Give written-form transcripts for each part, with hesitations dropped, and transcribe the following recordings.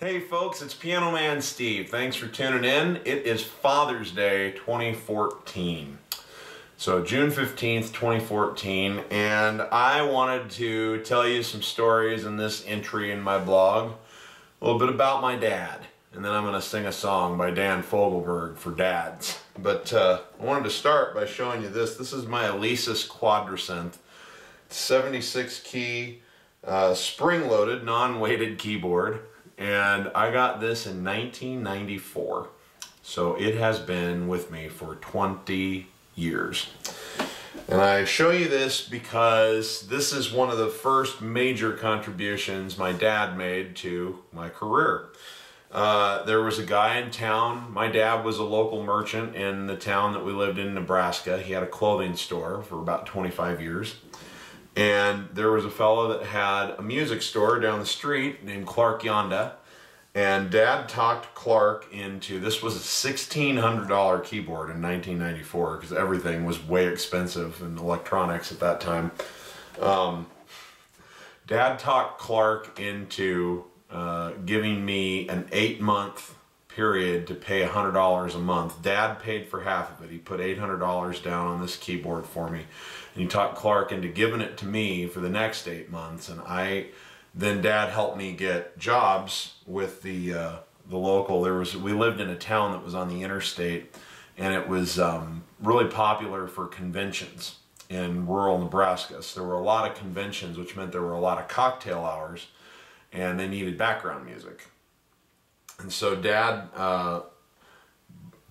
Hey folks, it's Piano Man Steve. Thanks for tuning in. It is Father's Day 2014. So June 15th, 2014, and I wanted to tell you some stories in this entry in my blog, a little bit about my dad, and then I'm going to sing a song by Dan Fogelberg for dads. But I wanted to start by showing you this. This is my Alesis Quadrasynth, 76 key, spring-loaded, non-weighted keyboard. And I got this in 1994, so it has been with me for 20 years. And I show you this because this is one of the first major contributions my dad made to my career. There was a guy in town. My dad was a local merchant in the town that we lived in, Nebraska. He had a clothing store for about 25 years. And there was a fellow that had a music store down the street named Clark Yonda. And Dad talked Clark into, this was a $1,600 keyboard in 1994 because everything was way expensive in electronics at that time. Dad talked Clark into giving me an 8-month period to pay $100 a month. Dad paid for half of it. He put $800 down on this keyboard for me. And he talked Clark into giving it to me for the next 8 months. And then Dad helped me get jobs with the local. We lived in a town that was on the interstate, and it was really popular for conventions in rural Nebraska. So there were a lot of conventions, which meant there were a lot of cocktail hours, and they needed background music. And so Dad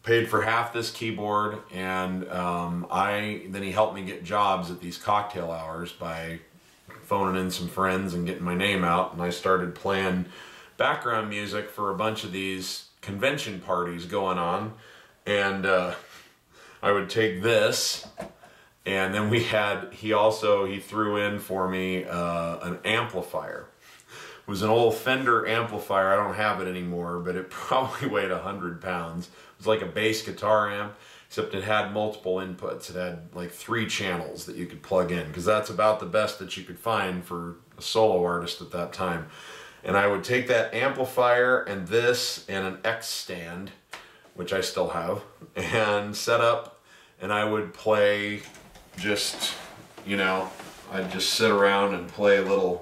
paid for half this keyboard, and then he helped me get jobs at these cocktail hours by phoning in some friends and getting my name out, and I started playing background music for a bunch of these convention parties going on. And I would take this, and then he threw in for me an amplifier. It was an old Fender amplifier. I don't have it anymore, but it probably weighed 100 pounds. It was like a bass guitar amp, except it had multiple inputs. It had like 3 channels that you could plug in, because that's about the best that you could find for a solo artist at that time. And I would take that amplifier and this and an X stand, which I still have, and set up, and I would play just, I'd just sit around and play little...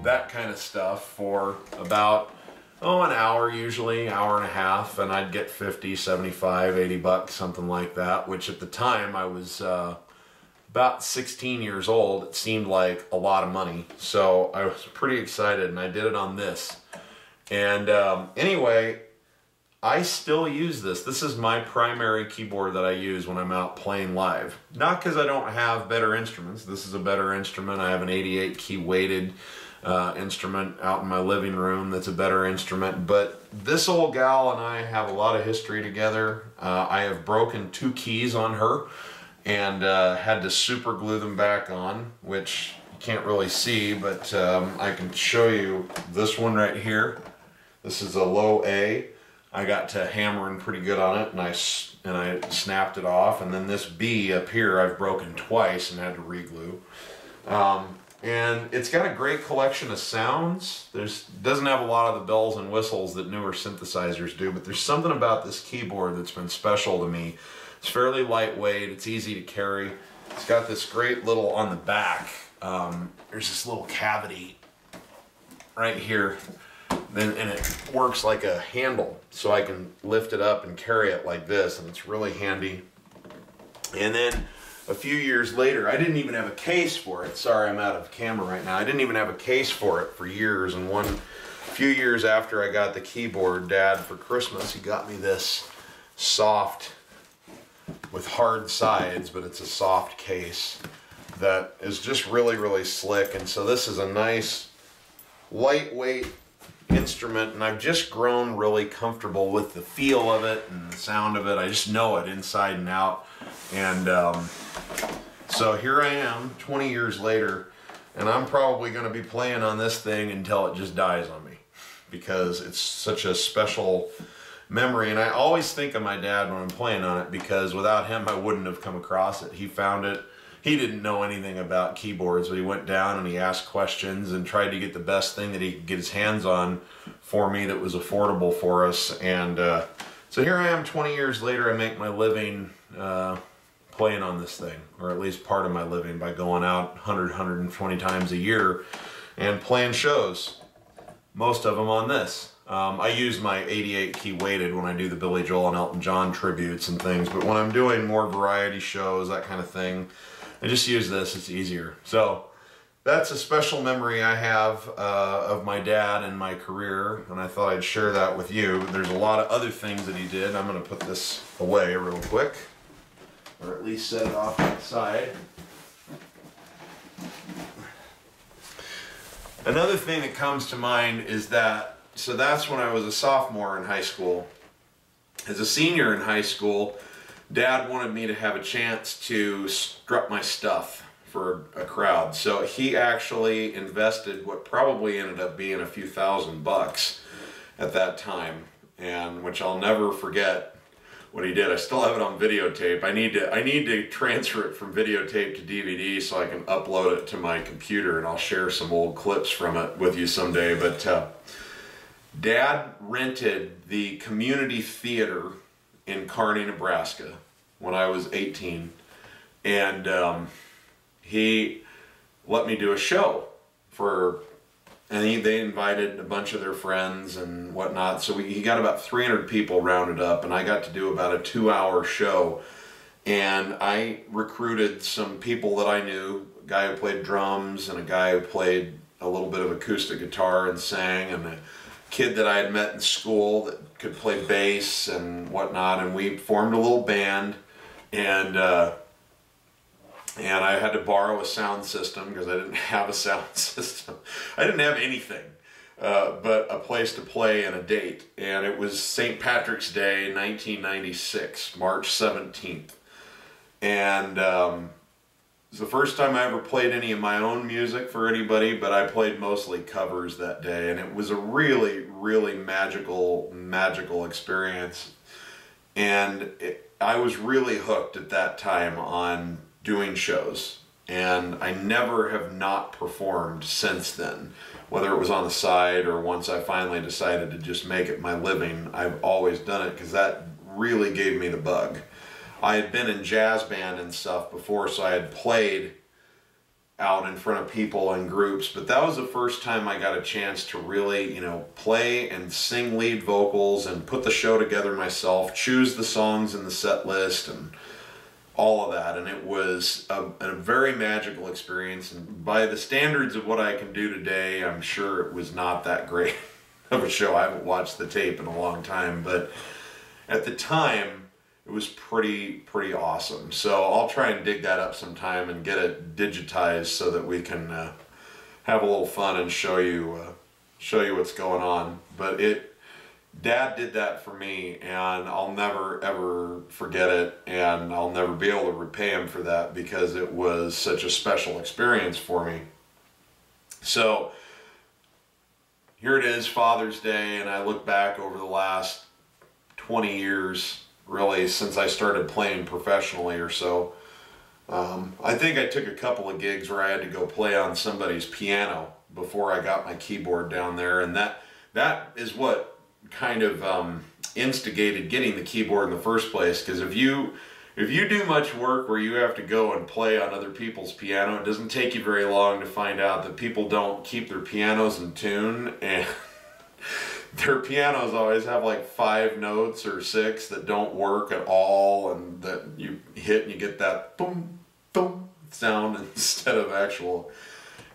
that kind of stuff for about, an hour usually, hour and a half, and I'd get 50, 75, 80 bucks, something like that, which at the time I was about 16 years old. It seemed like a lot of money, so I was pretty excited, and I did it on this. And anyway, I still use this. This is my primary keyboard that I use when I'm out playing live. Not because I don't have better instruments. This is a better instrument. I have an 88 key weighted instrument out in my living room that's a better instrument, but this old gal and I have a lot of history together. I have broken 2 keys on her and had to super glue them back on, which you can't really see, but I can show you this one right here. This is a low A. I got to hammering pretty good on it, and I snapped it off. And then this B up here I've broken twice and had to re-glue. And it's got a great collection of sounds. Doesn't have a lot of the bells and whistles that newer synthesizers do, but there's something about this keyboard that's been special to me. It's fairly lightweight, it's easy to carry. It's got this great little, on the back, there's this little cavity right here, and it works like a handle, so I can lift it up and carry it like this, and it's really handy. And then a few years later, I didn't even have a case for it. Sorry, I'm out of camera right now. I didn't even have a case for it for years. And a few years after I got the keyboard, Dad, for Christmas, he got me this soft, with hard sides, but it's a soft case that is just really, really slick. And so this is a nice, lightweight instrument, and I've just grown really comfortable with the feel of it and the sound of it. I just know it inside and out. And so here I am 20 years later, and I'm probably going to be playing on this thing until it just dies on me, because it's such a special memory, and I always think of my dad when I'm playing on it, because without him I wouldn't have come across it. He found it. He didn't know anything about keyboards, but he went down and he asked questions and tried to get the best thing that he could get his hands on for me that was affordable for us. And so here I am 20 years later. I make my living playing on this thing, or at least part of my living, by going out 100, 120 times a year and playing shows, most of them on this. I use my 88 key weighted when I do the Billy Joel and Elton John tributes and things, but when I'm doing more variety shows, that kind of thing, I just use this. It's easier. So that's a special memory I have of my dad and my career, and I thought I'd share that with you. There's a lot of other things that he did. I'm going to put this away real quick, or at least set it off to the side. Another thing that comes to mind is that, so that's when I was a sophomore in high school. As a senior in high school, Dad wanted me to have a chance to strut my stuff for a crowd. So he actually invested what probably ended up being a few $1,000 at that time, and which I'll never forget what he did. I still have it on videotape. I need to transfer it from videotape to DVD so I can upload it to my computer, and I'll share some old clips from it with you someday. But Dad rented the community theater in Kearney, Nebraska when I was 18, and he let me do a show they invited a bunch of their friends and whatnot, so he got about 300 people rounded up, and I got to do about a 2-hour show. And I recruited some people that I knew, a guy who played drums and a guy who played a little bit of acoustic guitar and sang, and a kid that I had met in school that could play bass and whatnot, and we formed a little band. And I had to borrow a sound system because I didn't have a sound system. I didn't have anything but a place to play and a date. And it was St. Patrick's Day, 1996, March 17th. And it was the first time I ever played any of my own music for anybody, but I played mostly covers that day. And it was a really, really magical experience. And I was really hooked at that time on doing shows, and I never have not performed since then. Whether it was on the side or once I finally decided to just make it my living, I've always done it because that really gave me the bug. I had been in jazz band and stuff before, so I had played out in front of people and groups, but that was the first time I got a chance to really, play and sing lead vocals and put the show together myself, choose the songs in the set list and all of that. And it was a very magical experience, and by the standards of what I can do today, I'm sure it was not that great of a show. I haven't watched the tape in a long time, but at the time it was pretty awesome. So I'll try and dig that up sometime and get it digitized so that we can have a little fun and show you what's going on. But Dad did that for me, and I'll never ever forget it, and I'll never be able to repay him for that because it was such a special experience for me. So here it is, Father's Day, and I look back over the last 20 years, really, since I started playing professionally or so. I think I took a couple of gigs where I had to go play on somebody's piano before I got my keyboard down there, and that is what kind of instigated getting the keyboard in the first place. Because if you do much work where you have to go and play on other people's piano, it doesn't take you very long to find out that people don't keep their pianos in tune, and their pianos always have like 5 notes or 6 that don't work at all, and that you hit and you get that boom boom sound instead of actual.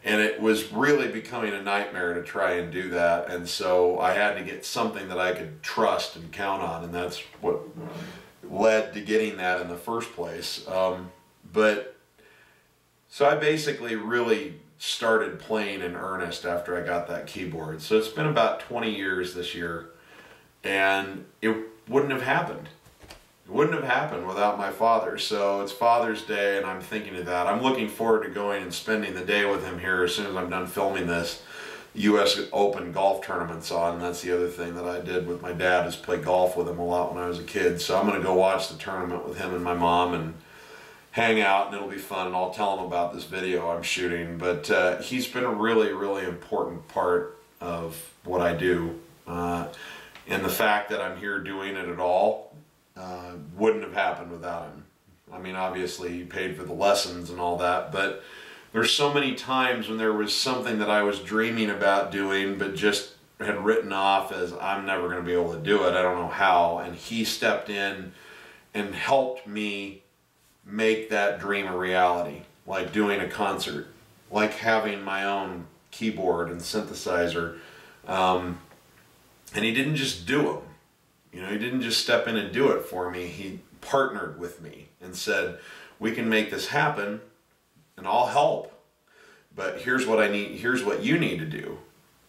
And it was really becoming a nightmare to try and do that. And so I had to get something that I could trust and count on. And that's what led to getting that in the first place. But so I basically really started playing in earnest after I got that keyboard. So it's been about 20 years this year. And it wouldn't have happened. It wouldn't have happened without my father. So it's Father's Day, and I'm thinking of that. I'm looking forward to going and spending the day with him here as soon as I'm done filming this U.S. Open golf tournaments on. And that's the other thing that I did with my dad, is play golf with him a lot when I was a kid. So I'm going to go watch the tournament with him and my mom and hang out, and it'll be fun, and I'll tell him about this video I'm shooting. But he's been a really, really important part of what I do. And the fact that I'm here doing it at all wouldn't have happened without him. I mean, obviously he paid for the lessons and all that, but there's so many times when there was something that I was dreaming about doing but just had written off as I'm never going to be able to do it. I don't know how. And he stepped in and helped me make that dream a reality, like doing a concert, like having my own keyboard and synthesizer. And he didn't just do them. You know, he didn't just step in and do it for me. He partnered with me and said, we can make this happen and I'll help. But here's what I need, here's what you need to do.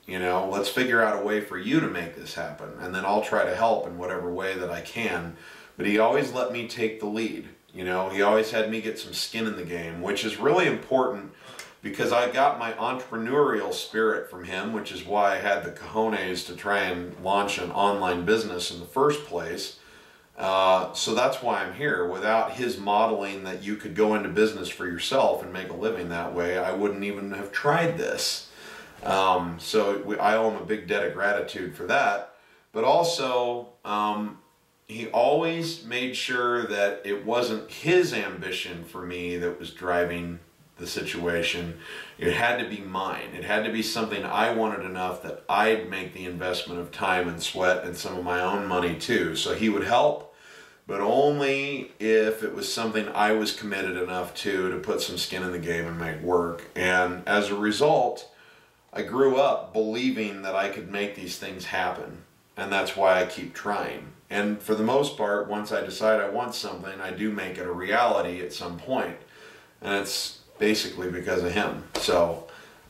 You know, let's figure out a way for you to make this happen, and then I'll try to help in whatever way that I can. But he always let me take the lead. You know, he always had me get some skin in the game, which is really important because I got my entrepreneurial spirit from him, which is why I had the cojones to try and launch an online business in the first place. So that's why I'm here. Without his modeling that you could go into business for yourself and make a living that way, I wouldn't even have tried this. So I owe him a big debt of gratitude for that. But also, he always made sure that it wasn't his ambition for me that was driving the situation. It had to be mine. It had to be something I wanted enough that I'd make the investment of time and sweat and some of my own money too. So he would help, but only if it was something I was committed enough to put some skin in the game and make work. And as a result, I grew up believing that I could make these things happen. And that's why I keep trying. And for the most part, once I decide I want something, I do make it a reality at some point. And it's basically because of him. So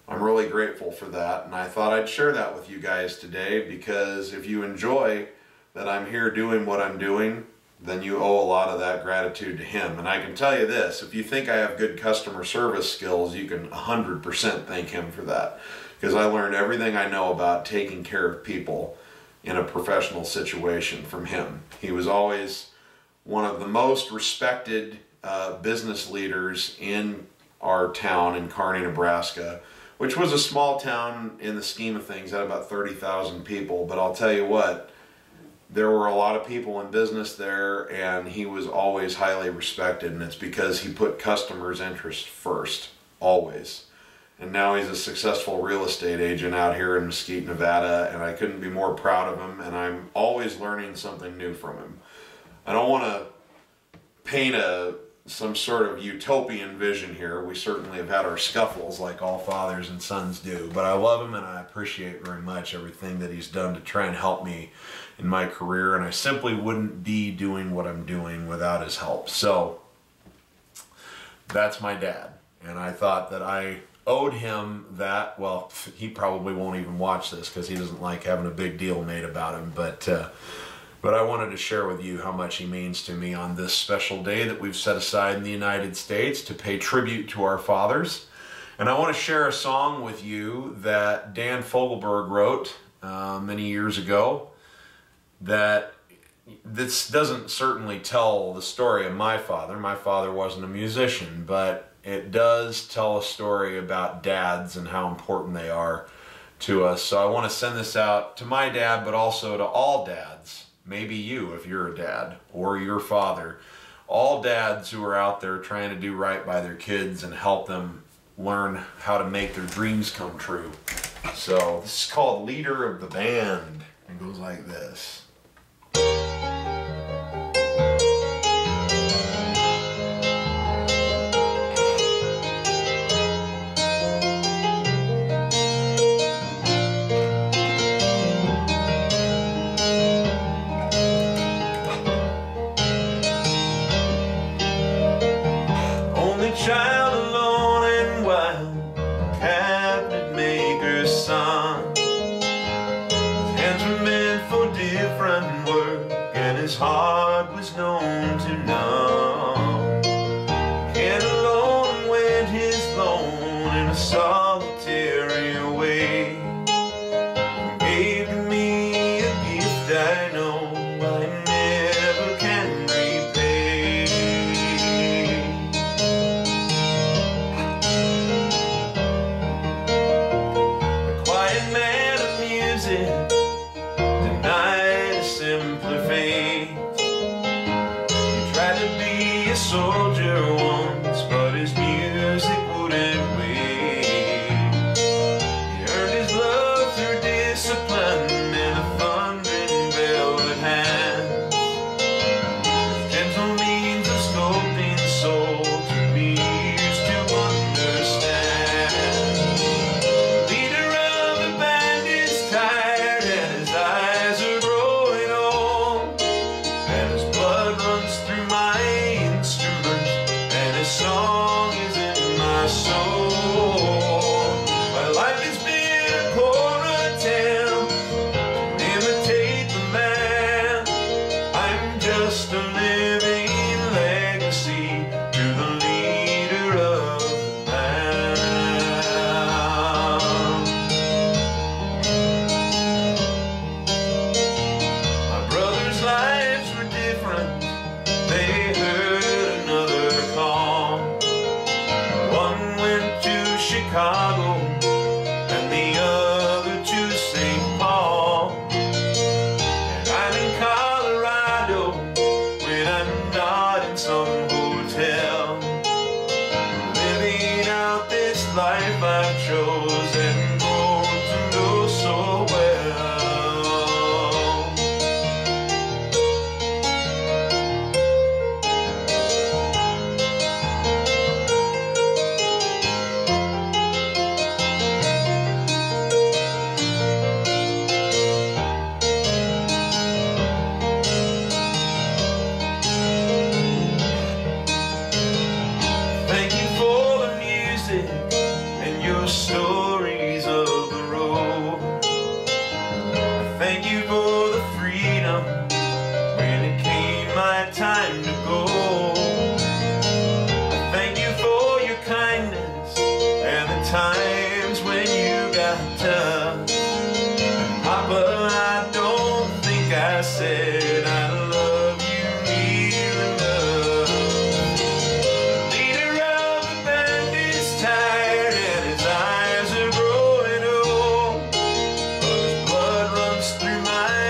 I'm really grateful for that. And I thought I'd share that with you guys today, because if you enjoy that I'm here doing what I'm doing, then you owe a lot of that gratitude to him. And I can tell you this, if you think I have good customer service skills, you can 100% thank him for that. Because I learned everything I know about taking care of people in a professional situation from him. He was always one of the most respected business leaders in our town in Kearney, Nebraska, which was a small town in the scheme of things, had about 30,000 people. But I'll tell you what, there were a lot of people in business there, and he was always highly respected, and it's because he put customers' interest first, always. And now he's a successful real estate agent out here in Mesquite, Nevada, and I couldn't be more proud of him, and I'm always learning something new from him. I don't want to paint some sort of utopian vision here. We certainly have had our scuffles like all fathers and sons do, but I love him and I appreciate very much everything that he's done to try and help me in my career, and I simply wouldn't be doing what I'm doing without his help. So that's my dad, and I thought that I owed him that. Well, he probably won't even watch this because he doesn't like having a big deal made about him, but I wanted to share with you how much he means to me on this special day that we've set aside in the United States to pay tribute to our fathers. And I want to share a song with you that Dan Fogelberg wrote many years ago. That this doesn't certainly tell the story of my father. My father wasn't a musician, but it does tell a story about dads and how important they are to us. So I want to send this out to my dad, but also to all dads. Maybe you, if you're a dad, or your father. All dads who are out there trying to do right by their kids and help them learn how to make their dreams come true. So this is called Leader of the Band. It goes like this. Child alone and wild, cabinet maker's son. His hands were meant for different work, and his heart was known to none. Came alone and went his lone in a solitary way. face. He tried to be a soldier once, but his music wouldn't wait. He earned his love through discipline and a thundering velvet hand. With gentle means of sculpting soul to be used to understand. The leader of the band is tired and his eyes are growing old, and his blood runs through my instrument and his song is in my soul. My life has been a poor attempt to imitate the man. I'm just a living legacy to the leader of the band. My brothers' lives were different. They heard another call. One went to Chicago and the other to St. Paul. And I'm in Colorado when I'm not in some hotel, living out this life I've chosen, grown to know so well. Thank you for the music and your stories of the road. I thank you for the freedom when it came my time to go. I thank you for your kindness and the times when you got tough. And Papa, I don't think I said I love you near enough. The leader of the band is tired and his eyes are growing old, but his blood runs through my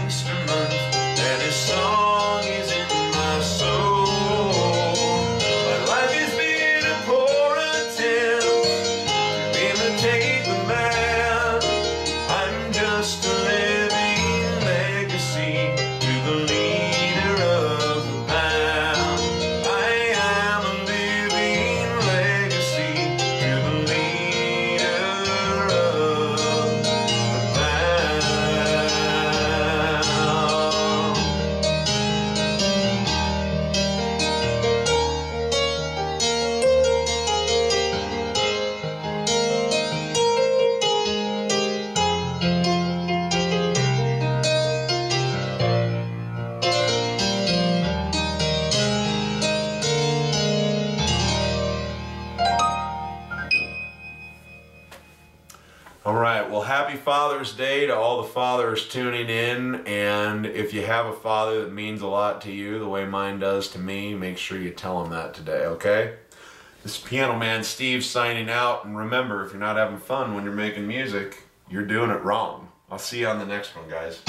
instrument and his song is in my soul. My life has been a poor attempt to imitate the man. I'm just a living legacy to the leader of the band. I am a living legacy to the leader of the band. All right, well, happy Father's Day to all the fathers tuning in, and if you have a father that means a lot to you the way mine does to me, make sure you tell him that today, okay? This is Piano Man Steve signing out, and remember, if you're not having fun when you're making music, you're doing it wrong. I'll see you on the next one, guys.